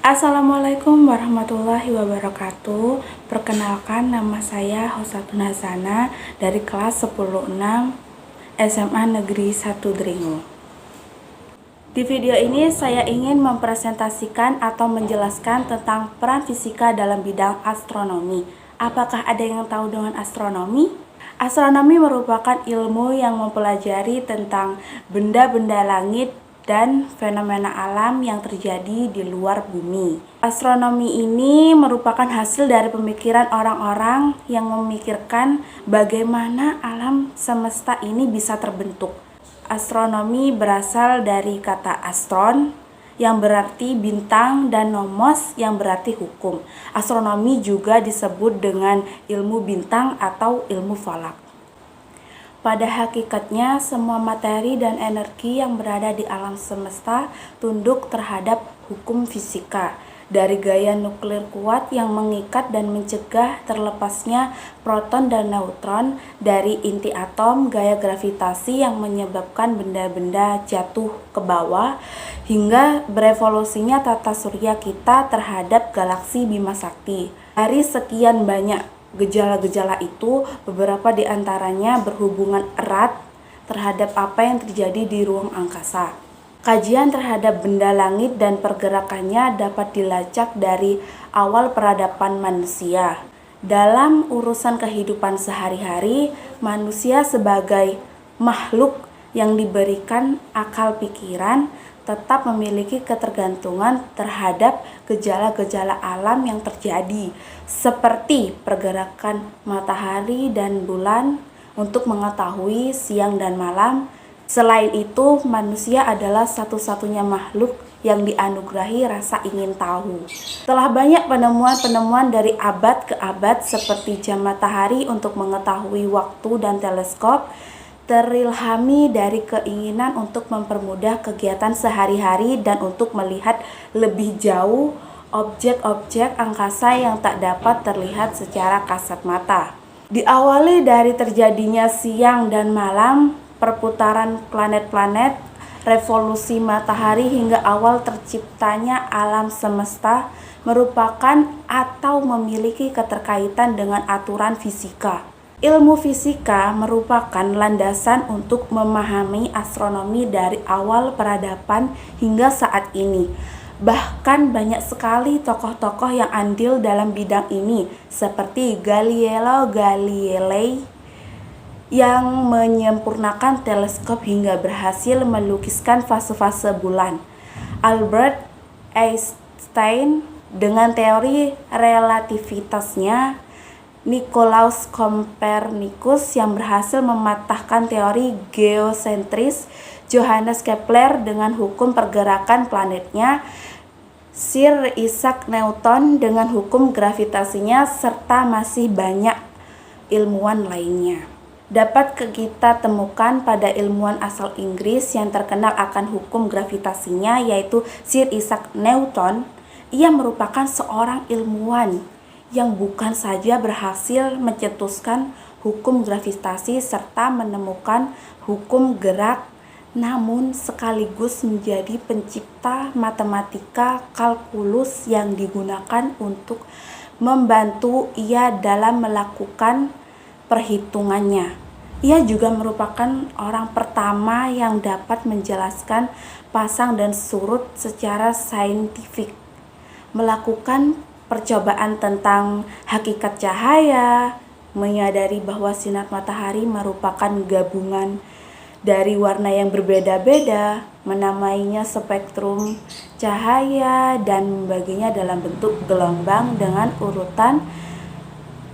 Assalamualaikum warahmatullahi wabarakatuh. Perkenalkan, nama saya Hosatun Hasana dari kelas 10-6 SMA Negeri 1 Dringu. Di video ini saya ingin mempresentasikan atau menjelaskan tentang peran fisika dalam bidang astronomi. Apakah ada yang tahu dengan astronomi? Astronomi merupakan ilmu yang mempelajari tentang benda-benda langit dan fenomena alam yang terjadi di luar bumi. Astronomi ini merupakan hasil dari pemikiran orang-orang yang memikirkan bagaimana alam semesta ini bisa terbentuk. Astronomi berasal dari kata astron yang berarti bintang dan nomos yang berarti hukum. Astronomi juga disebut dengan ilmu bintang atau ilmu falak. Pada hakikatnya, semua materi dan energi yang berada di alam semesta tunduk terhadap hukum fisika. Dari gaya nuklir kuat yang mengikat dan mencegah terlepasnya proton dan neutron, dari inti atom, gaya gravitasi yang menyebabkan benda-benda jatuh ke bawah, hingga berevolusinya tata surya kita terhadap galaksi Bima Sakti. Dari sekian banyak gejala-gejala itu, beberapa di antaranya berhubungan erat terhadap apa yang terjadi di ruang angkasa. Kajian terhadap benda langit dan pergerakannya dapat dilacak dari awal peradaban manusia. Dalam urusan kehidupan sehari-hari, manusia sebagai makhluk yang diberikan akal pikiran tetap memiliki ketergantungan terhadap gejala-gejala alam yang terjadi, seperti pergerakan matahari dan bulan untuk mengetahui siang dan malam. Selain itu, manusia adalah satu-satunya makhluk yang dianugerahi rasa ingin tahu. Telah banyak penemuan-penemuan dari abad ke abad seperti jam matahari untuk mengetahui waktu dan teleskop, terilhami dari keinginan untuk mempermudah kegiatan sehari-hari dan untuk melihat lebih jauh objek-objek angkasa yang tak dapat terlihat secara kasat mata. Diawali dari terjadinya siang dan malam, perputaran planet-planet, revolusi matahari hingga awal terciptanya alam semesta merupakan atau memiliki keterkaitan dengan aturan fisika. Ilmu fisika merupakan landasan untuk memahami astronomi dari awal peradaban hingga saat ini. Bahkan banyak sekali tokoh-tokoh yang andil dalam bidang ini, seperti Galileo Galilei yang menyempurnakan teleskop hingga berhasil melukiskan fase-fase bulan, Albert Einstein dengan teori relativitasnya, Nicolaus Copernicus yang berhasil mematahkan teori geosentris, Johannes Kepler dengan hukum pergerakan planetnya, Sir Isaac Newton dengan hukum gravitasinya, serta masih banyak ilmuwan lainnya. Dapat kita temukan pada ilmuwan asal Inggris yang terkenal akan hukum gravitasinya, yaitu Sir Isaac Newton. Ia merupakan seorang ilmuwan yang bukan saja berhasil mencetuskan hukum gravitasi serta menemukan hukum gerak, namun sekaligus menjadi pencipta matematika kalkulus yang digunakan untuk membantu ia dalam melakukan perhitungannya. Ia juga merupakan orang pertama yang dapat menjelaskan pasang dan surut secara saintifik, melakukan percobaan tentang hakikat cahaya, menyadari bahwa sinar matahari merupakan gabungan dari warna yang berbeda-beda, menamainya spektrum cahaya, dan membaginya dalam bentuk gelombang dengan urutan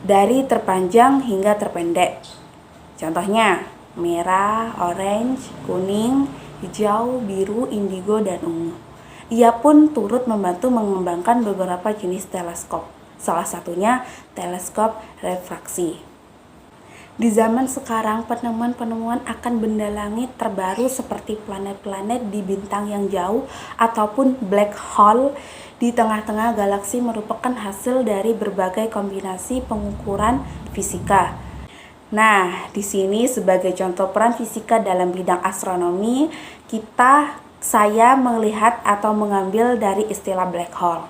dari terpanjang hingga terpendek. Contohnya, merah, orange, kuning, hijau, biru, indigo, dan ungu. Ia pun turut membantu mengembangkan beberapa jenis teleskop, salah satunya teleskop refraksi. Di zaman sekarang, penemuan-penemuan akan benda langit terbaru seperti planet-planet di bintang yang jauh ataupun black hole di tengah-tengah galaksi merupakan hasil dari berbagai kombinasi pengukuran fisika. Nah, di sini sebagai contoh peran fisika dalam bidang astronomi, saya melihat atau mengambil dari istilah black hole.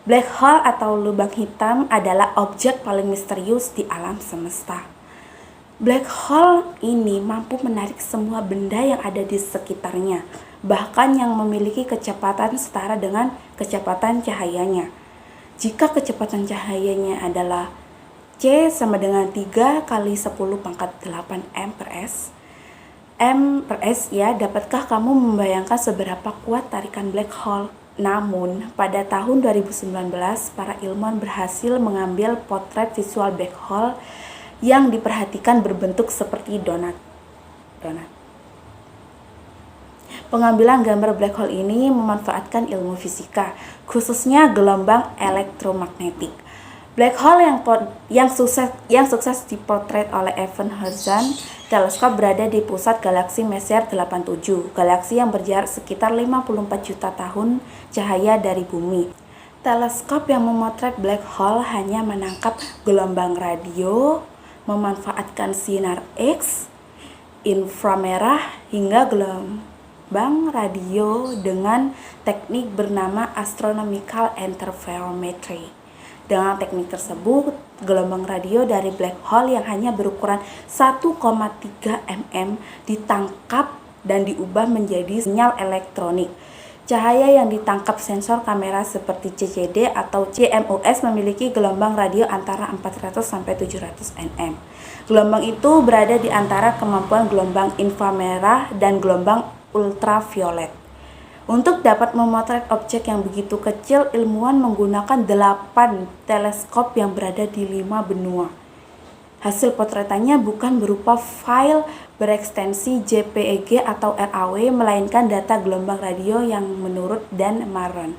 Black hole atau lubang hitam adalah objek paling misterius di alam semesta. Black hole ini mampu menarik semua benda yang ada di sekitarnya, bahkan yang memiliki kecepatan setara dengan kecepatan cahayanya. Jika kecepatan cahayanya adalah C sama dengan 3 kali 10 pangkat 8 M per S. M per S ya, dapatkah kamu membayangkan seberapa kuat tarikan black hole? Namun, pada tahun 2019, para ilmuwan berhasil mengambil potret visual black hole yang diperhatikan berbentuk seperti donat. Pengambilan gambar black hole ini memanfaatkan ilmu fisika, khususnya gelombang elektromagnetik. Black hole yang sukses dipotret oleh Event Horizon Teleskop berada di pusat galaksi Messier 87, galaksi yang berjarak sekitar 54 juta tahun cahaya dari bumi. Teleskop yang memotret black hole hanya menangkap gelombang radio, memanfaatkan sinar X, inframerah, hingga gelombang radio dengan teknik bernama astronomical interferometry. Dengan teknik tersebut, gelombang radio dari black hole yang hanya berukuran 1,3 mm ditangkap dan diubah menjadi sinyal elektronik. Cahaya yang ditangkap sensor kamera seperti CCD atau CMOS memiliki gelombang radio antara 400 sampai 700 nm. Gelombang itu berada di antara kemampuan gelombang inframerah dan gelombang ultraviolet. Untuk dapat memotret objek yang begitu kecil, ilmuwan menggunakan 8 teleskop yang berada di 5 benua. Hasil potretannya bukan berupa file berekstensi JPEG atau RAW, melainkan data gelombang radio yang menurut Dan Marron.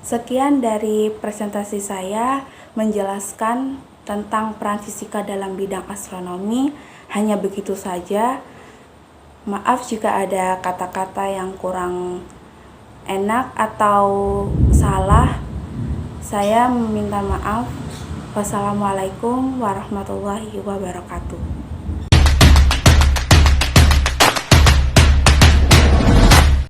Sekian dari presentasi saya menjelaskan tentang peran fisika dalam bidang astronomi. Hanya begitu saja. Maaf jika ada kata-kata yang kurang enak atau salah. Saya meminta maaf. Wassalamualaikum warahmatullahi wabarakatuh.